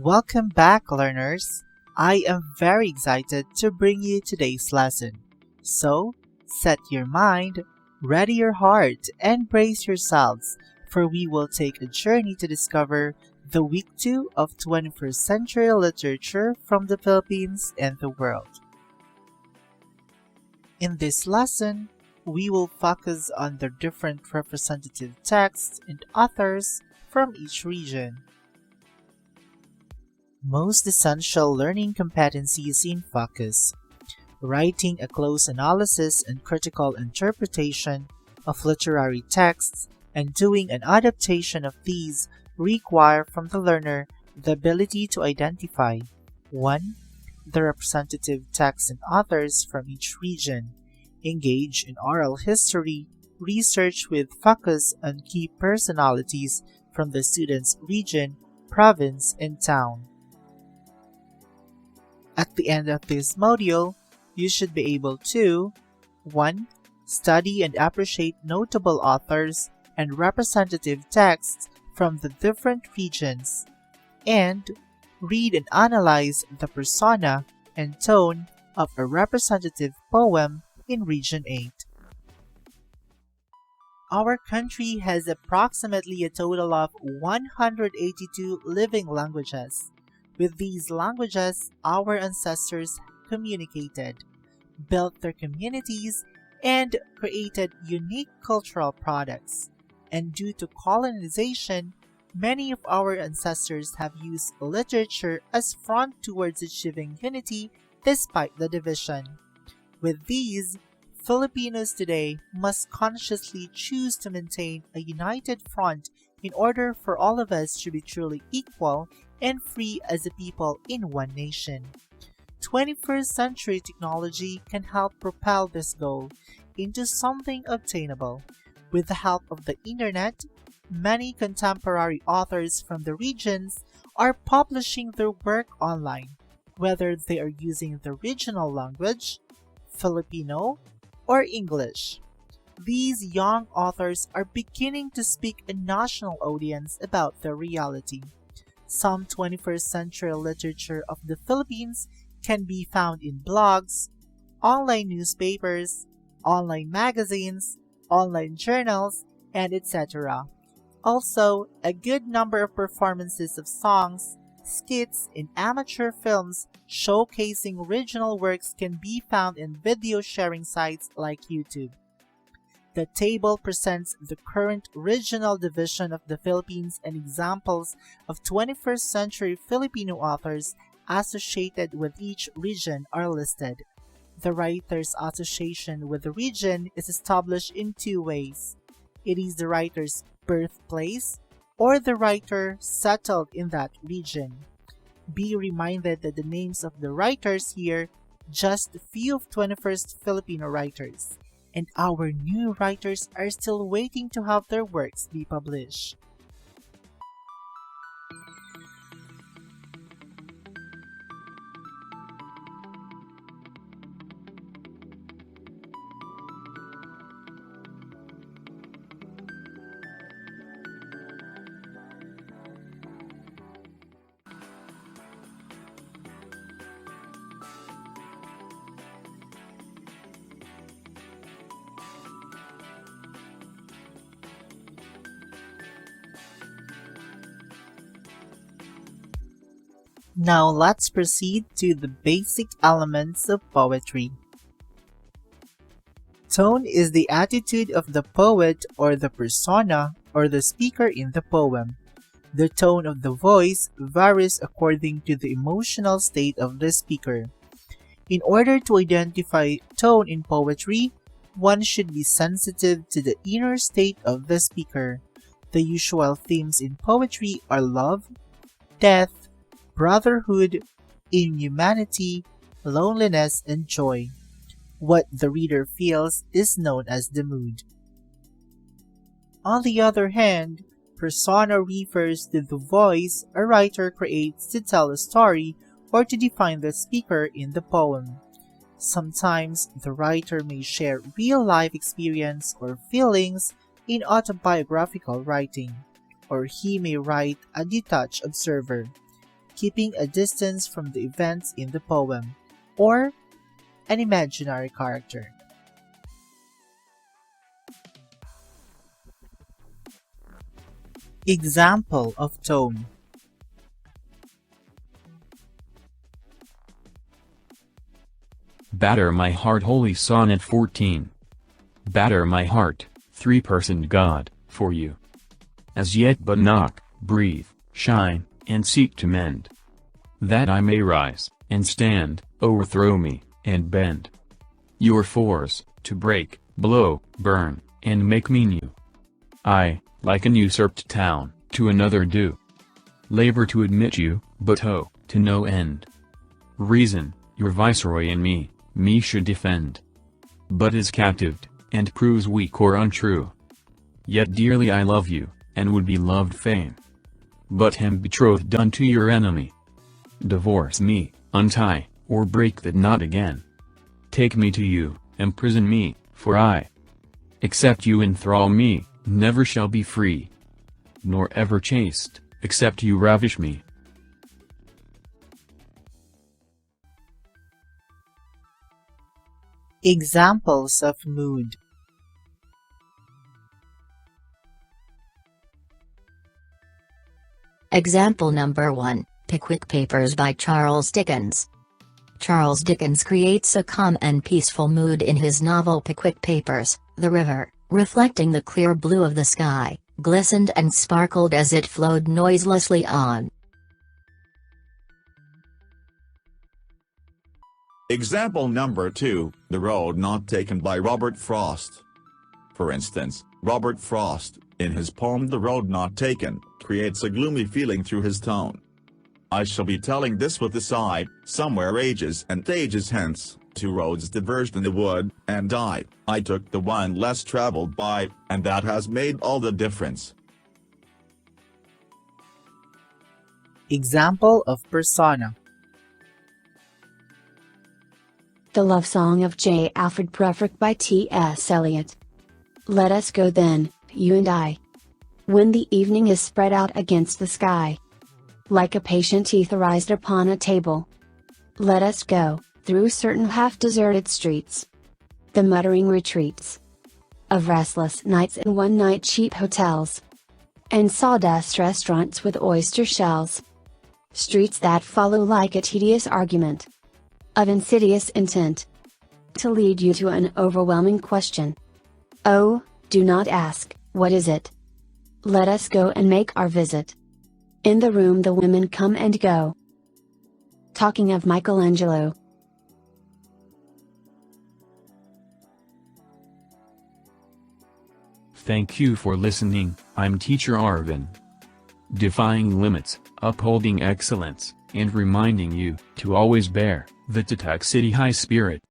Welcome back, learners! I am very excited to bring you today's lesson. So, set your mind, ready your heart, and brace yourselves, for we will take a journey to discover the Week-2 of 21st century literature from the Philippines and the world. In this lesson, we will focus on the different representative texts and authors from each region. Most essential learning competencies in focus. Writing a close analysis and critical interpretation of literary texts and doing an adaptation of these require from the learner the ability to identify 1. The representative texts and authors from each region. Engage in oral history, research with focus on key personalities from the student's region, province, and town. At the end of this module, you should be able to 1. Study and appreciate notable authors and representative texts from the different regions, and read and analyze the persona and tone of a representative poem in Region 8. Our country has approximately a total of 182 living languages. With these languages, our ancestors communicated, built their communities, and created unique cultural products. And due to colonization, many of our ancestors have used literature as front towards achieving unity despite the division. With these, Filipinos today must consciously choose to maintain a united front in order for all of us to be truly equal and free as a people in one nation. 21st century technology can help propel this goal into something obtainable. With the help of the internet, many contemporary authors from the regions are publishing their work online, whether they are using the regional language, Filipino, or English. These young authors are beginning to speak a national audience about their reality. Some 21st century literature of the Philippines can be found in blogs, online newspapers, online magazines, online journals, and etc. Also, a good number of performances of songs, skits, and amateur films showcasing original works can be found in video sharing sites like YouTube. The table presents the current regional division of the Philippines and examples of 21st century Filipino authors associated with each region are listed. The writer's association with the region is established in two ways. It is the writer's birthplace or the writer settled in that region. Be reminded that the names of the writers here just a few of 21st Filipino writers, and our new writers are still waiting to have their works be published. Now let's proceed to the basic elements of poetry. Tone is the attitude of the poet or the persona or the speaker in the poem. The tone of the voice varies according to the emotional state of the speaker. In order to identify tone in poetry, one should be sensitive to the inner state of the speaker. The usual themes in poetry are love, death, brotherhood, inhumanity, loneliness, and joy. What the reader feels is known as the mood. On the other hand, persona refers to the voice a writer creates to tell a story or to define the speaker in the poem. Sometimes the writer may share real-life experience or feelings in autobiographical writing, or he may write a detached observer. keeping a distance from the events in the poem, or an imaginary character. Example of tone. Batter my heart. Holy Sonnet 14. Batter my heart, three-personed God, for you. As yet but knock, breathe, shine, and seek to mend. That I may rise, and stand, overthrow me, and bend. Your force, to break, blow, burn, and make me new. I, like an usurped town, to another do. Labor to admit you, but oh, to no end. Reason, your viceroy in me should defend. But is captived, and proves weak or untrue. Yet dearly I love you, and would be loved fain. But him betrothed unto your enemy. Divorce me, untie, or break that knot again. Take me to you, imprison me, for I, except you enthrall me, never shall be free. Nor ever chaste, except you ravish me. Examples of mood. Example number 1, Pickwick Papers by Charles Dickens. Charles Dickens creates a calm and peaceful mood in his novel Pickwick Papers. The river, reflecting the clear blue of the sky, glistened and sparkled as it flowed noiselessly on. Example number 2, The Road Not Taken by Robert Frost. For instance, Robert Frost, in his poem The Road Not Taken, creates a gloomy feeling through his tone. I shall be telling this with a sigh, somewhere ages and ages hence, two roads diverged in the wood, and I took the one less traveled by, and that has made all the difference. Example of persona. The Love Song of J. Alfred Prufrock by T.S. Eliot. Let us go then, you and I. When the evening is spread out against the sky, like a patient etherized upon a table. Let us go, through certain half-deserted streets. The muttering retreats of restless nights and one-night cheap hotels. And sawdust restaurants with oyster shells. Streets that follow like a tedious argument of insidious intent, to lead you to an overwhelming question. Oh, do not ask, what is it? Let us go and make our visit. In the room the women come and go. Talking of Michelangelo. Thank you for listening. I'm Teacher Arvin. Defying limits, upholding excellence, and reminding you to always bear the Tatak City high spirit.